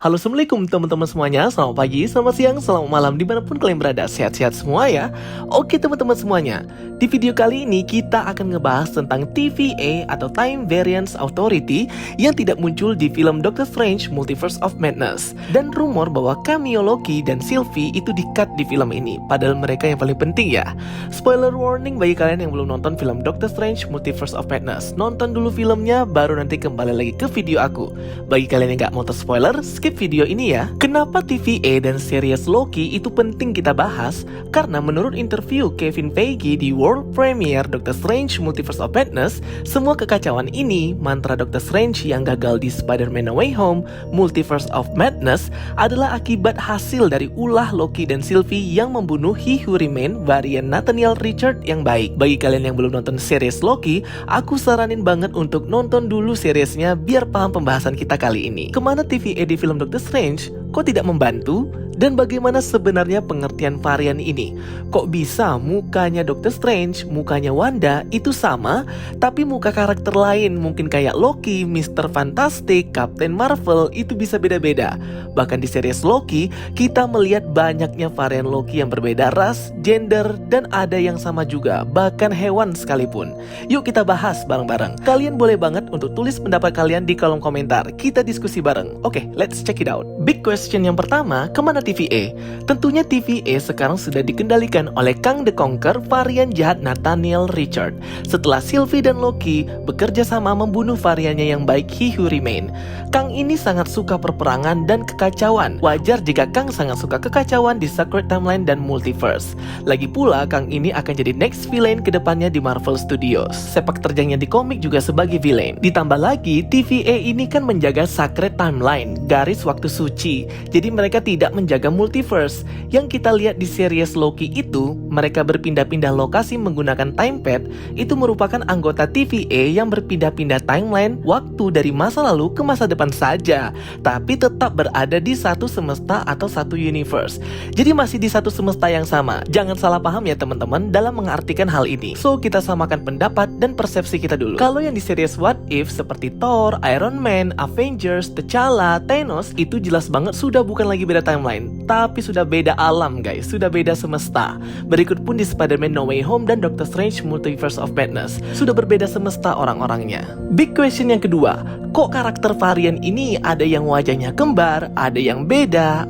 Halo, assalamualaikum teman-teman semuanya. Selamat pagi, selamat siang, selamat malam, dimanapun kalian berada. Sehat-sehat semua ya. Oke teman-teman semuanya, di video kali ini kita akan ngebahas tentang TVA atau Time Variance Authority yang tidak muncul di film Doctor Strange Multiverse of Madness. Dan rumor bahwa cameo Loki dan Sylvie itu di-cut di film ini, padahal mereka yang paling penting ya. Spoiler warning bagi kalian yang belum nonton film Doctor Strange Multiverse of Madness. Nonton dulu filmnya, baru nanti kembali lagi ke video aku. Bagi kalian yang gak mau terspoiler, skip video ini ya. Kenapa TVA dan series Loki itu penting kita bahas? Karena menurut interview Kevin Feige di World Premiere Doctor Strange Multiverse of Madness, semua kekacauan ini, mantra Doctor Strange yang gagal di Spider-Man No Way Home, Multiverse of Madness, adalah akibat hasil dari ulah Loki dan Sylvie yang membunuh He Who Remain varian Nathaniel Richard yang baik. Bagi kalian yang belum nonton series Loki, aku saranin banget untuk nonton dulu seriesnya biar paham pembahasan kita kali ini. Kemana TVA di film Doctor Strange kok tidak membantu? Dan bagaimana sebenarnya pengertian varian ini? Kok bisa mukanya Doctor Strange, mukanya Wanda itu sama, tapi muka karakter lain mungkin kayak Loki, Mr. Fantastic, Captain Marvel itu bisa beda-beda. Bahkan di series Loki, kita melihat banyaknya varian Loki yang berbeda ras, gender, dan ada yang sama juga, bahkan hewan sekalipun. Yuk kita bahas bareng-bareng. Kalian boleh banget untuk tulis pendapat kalian di kolom komentar. Kita diskusi bareng. Oke, let's check it out. Big question yang pertama, kemana TVA? Tentunya TVA sekarang sudah dikendalikan oleh Kang the Conqueror varian jahat Nathaniel Richard. Setelah Sylvie dan Loki bekerja sama membunuh variannya yang baik He Who Remain. Kang ini sangat suka perperangan dan kekacauan. Wajar jika Kang sangat suka kekacauan di Sacred Timeline dan Multiverse. Lagi pula Kang ini akan jadi next villain kedepannya di Marvel Studios. Sepak terjangnya di komik juga sebagai villain. Ditambah lagi TVA ini kan menjaga Sacred Timeline, garis waktu suci. Jadi mereka tidak menjaga multiverse. Yang kita lihat di series Loki itu, mereka berpindah-pindah lokasi menggunakan time pad. Itu merupakan anggota TVA yang berpindah-pindah timeline waktu dari masa lalu ke masa depan saja, tapi tetap berada di satu semesta atau satu universe. Jadi masih di satu semesta yang sama. Jangan salah paham ya teman-teman dalam mengartikan hal ini. So kita samakan pendapat dan persepsi kita dulu. Kalau yang di series What If seperti Thor, Iron Man, Avengers, T'Challa, Thanos itu jelas banget sudah bukan lagi beda timeline, tapi sudah beda alam guys, sudah beda semesta. Berikut pun di Spider-Man No Way Home dan Doctor Strange Multiverse of Madness, sudah berbeda semesta orang-orangnya. Big question yang kedua, kok karakter varian ini ada yang wajahnya kembar, ada yang beda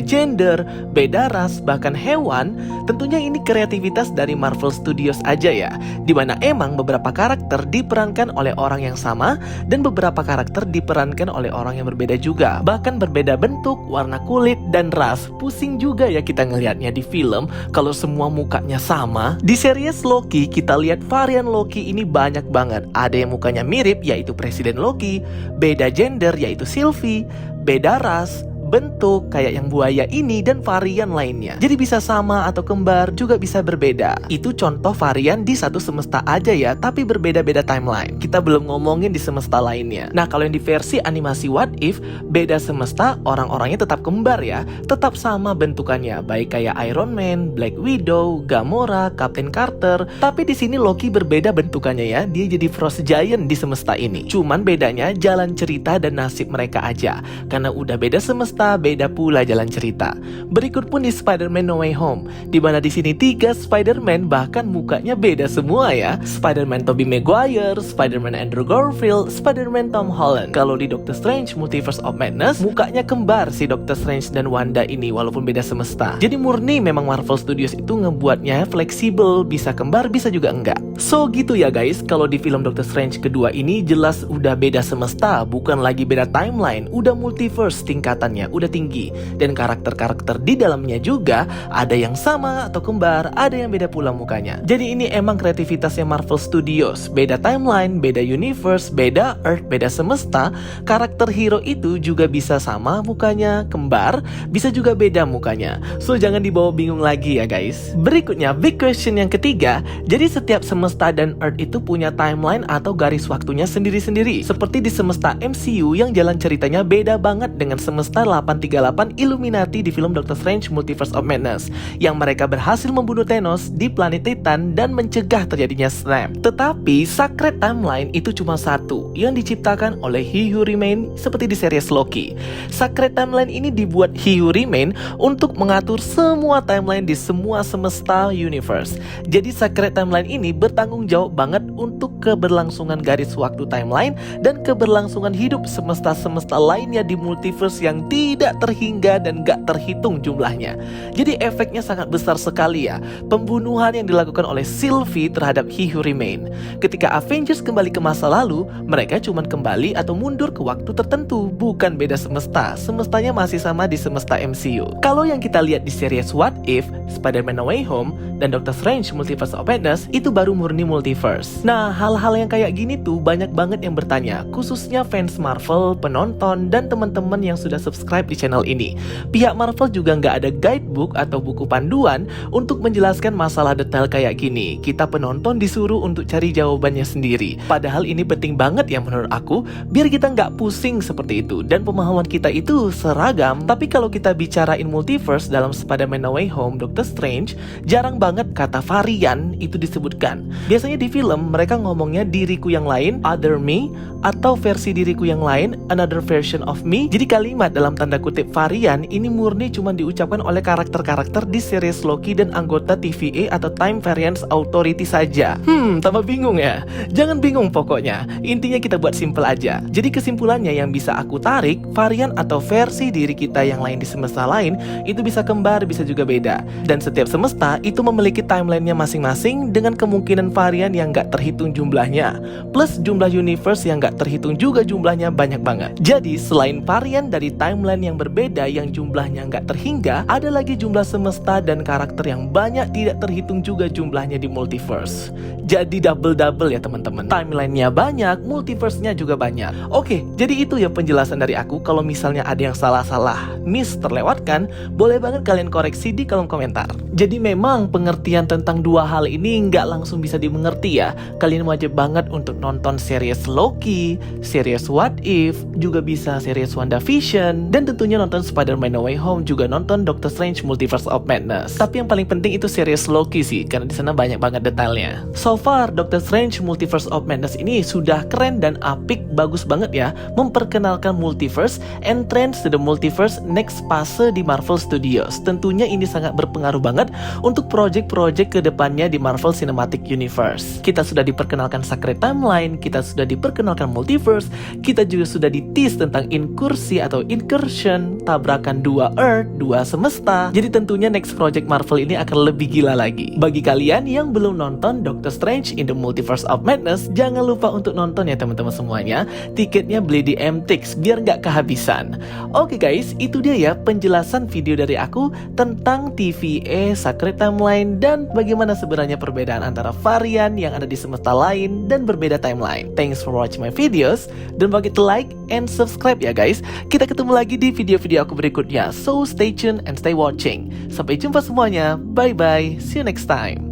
gender, beda ras, bahkan hewan? Tentunya ini kreativitas dari Marvel Studios aja ya, dimana emang beberapa karakter diperankan oleh orang yang sama dan beberapa karakter diperankan oleh orang yang berbeda juga, bahkan berbeda bentuk, warna kulit, dan ras. Pusing juga ya kita ngelihatnya di film kalau semua mukanya sama. Di series Loki kita lihat varian Loki ini banyak banget. Ada yang mukanya mirip yaitu Presiden Loki, beda gender yaitu Sylvie, beda ras, bentuk kayak yang buaya ini, dan varian lainnya. Jadi bisa sama atau kembar, juga bisa berbeda. Itu contoh varian di satu semesta aja ya, tapi berbeda-beda timeline. Kita belum ngomongin di semesta lainnya. Nah kalau yang di versi animasi What If, beda semesta, orang-orangnya tetap kembar ya, tetap sama bentukannya, baik kayak Iron Man, Black Widow, Gamora, Captain Carter. Tapi di sini Loki berbeda bentukannya ya, dia jadi Frost Giant di semesta ini. Cuman bedanya jalan cerita dan nasib mereka aja, karena udah beda semesta, beda pula jalan cerita. Berikut pun di Spider-Man No Way Home, dimana di sini 3 Spider-Man bahkan mukanya beda semua ya. Spider-Man Tobey Maguire, Spider-Man Andrew Garfield, Spider-Man Tom Holland. Kalau di Doctor Strange Multiverse of Madness, mukanya kembar si Doctor Strange dan Wanda ini walaupun beda semesta. Jadi murni memang Marvel Studios itu ngebuatnya fleksibel, bisa kembar, bisa juga enggak. So gitu ya guys, kalau di film Doctor Strange kedua ini jelas udah beda semesta, bukan lagi beda timeline, udah multiverse tingkatannya, udah tinggi. Dan karakter-karakter di dalamnya juga ada yang sama atau kembar, ada yang beda pula mukanya. Jadi ini emang kreativitasnya Marvel Studios. Beda timeline, beda universe, beda earth, beda semesta. Karakter hero itu juga bisa sama mukanya, kembar, bisa juga beda mukanya. So jangan dibawa bingung lagi ya guys. Berikutnya big question yang ketiga, jadi setiap semesta dan earth itu punya timeline atau garis waktunya sendiri-sendiri. Seperti di semesta MCU yang jalan ceritanya beda banget dengan semesta 838 Illuminati di film Doctor Strange Multiverse of Madness, yang mereka berhasil membunuh Thanos di planet Titan dan mencegah terjadinya snap. Tetapi Sacred Timeline itu cuma satu yang diciptakan oleh He Who Remain seperti di series Loki. Sacred Timeline ini dibuat He Who Remain untuk mengatur semua timeline di semua semesta universe. Jadi Sacred Timeline ini bertanggung jawab banget untuk keberlangsungan garis waktu timeline dan keberlangsungan hidup semesta-semesta lainnya di multiverse yang tidak terhingga dan gak terhitung jumlahnya. Jadi efeknya sangat besar sekali ya, pembunuhan yang dilakukan oleh Sylvie terhadap He Who Remain. Ketika Avengers kembali ke masa lalu, mereka cuma kembali atau mundur ke waktu tertentu, bukan beda semesta. Semestanya masih sama di semesta MCU. Kalau yang kita lihat di series What If, Spider-Man No Way Home, dan Doctor Strange Multiverse of Madness itu baru murni multiverse. Nah, hal-hal yang kayak gini tuh banyak banget yang bertanya, khususnya fans Marvel, penonton, dan teman-teman yang sudah subscribe di channel ini. Pihak Marvel juga nggak ada guidebook atau buku panduan untuk menjelaskan masalah detail kayak gini. Kita penonton disuruh untuk cari jawabannya sendiri. Padahal ini penting banget ya menurut aku, biar kita nggak pusing seperti itu dan pemahaman kita itu seragam. Tapi kalau kita bicarain multiverse dalam Spider-Man No Way Home, Doctor Strange, jarang banget kata varian itu disebutkan. Biasanya di film mereka ngomongnya diriku yang lain, other me, atau versi diriku yang lain, another version of me. Jadi kalimat dalam tanda kutip varian ini murni cuma diucapkan oleh karakter-karakter di series Loki dan anggota TVA atau Time Variance Authority saja. Tambah bingung ya? Jangan bingung pokoknya. Intinya kita buat simple aja. Jadi kesimpulannya yang bisa aku tarik, varian atau versi diri kita yang lain di semesta lain itu bisa kembar, bisa juga beda. Dan setiap semesta itu memiliki timelinenya masing-masing dengan kemungkinan varian yang gak terhitung jumlahnya, plus jumlah universe yang gak terhitung juga jumlahnya banyak banget. Jadi selain varian dari timeline yang berbeda yang jumlahnya gak terhingga, ada lagi jumlah semesta dan karakter yang banyak tidak terhitung juga jumlahnya di multiverse. Jadi double-double ya teman-teman. Timelinenya banyak, multiverse-nya juga banyak. Oke, jadi itu ya penjelasan dari aku. Kalau misalnya ada yang salah-salah, terlewatkan, boleh banget kalian koreksi di kolom komentar. Jadi memang pengertian tentang dua hal ini nggak langsung bisa dimengerti ya. Kalian wajib banget untuk nonton series Loki, series What If, juga bisa series WandaVision, dan tentunya nonton Spider-Man No Way Home, juga nonton Doctor Strange Multiverse of Madness. Tapi yang paling penting itu series Loki sih, karena di sana banyak banget detailnya. So far, Doctor Strange Multiverse of Madness ini sudah keren dan apik, bagus banget ya, memperkenalkan multiverse, entrance to the multiverse, next fase di Marvel Studios. Tentunya ini sangat berpengaruh banget untuk project-project kedepannya di Marvel Cinematic Universe. Kita sudah diperkenalkan Sacred Timeline, kita sudah diperkenalkan multiverse, kita juga sudah di-tease tentang inkursi atau incursion, tabrakan dua Earth, dua semesta. Jadi tentunya next project Marvel ini akan lebih gila lagi. Bagi kalian yang belum nonton Doctor Strange in the Multiverse of Madness, jangan lupa untuk nonton ya teman-teman semuanya. Tiketnya beli di MTix biar nggak kehabisan. Oke guys, itu dia ya penjelasan video dari aku tentang TVA, Sacred Timeline, dan bagaimana sebenarnya perbedaan antara varian yang ada di semesta lain dan berbeda timeline. Thanks for watching my videos. Don't forget to like and subscribe ya guys. Kita ketemu lagi di video-video aku berikutnya. So stay tuned and stay watching. Sampai jumpa semuanya. Bye bye. See you next time.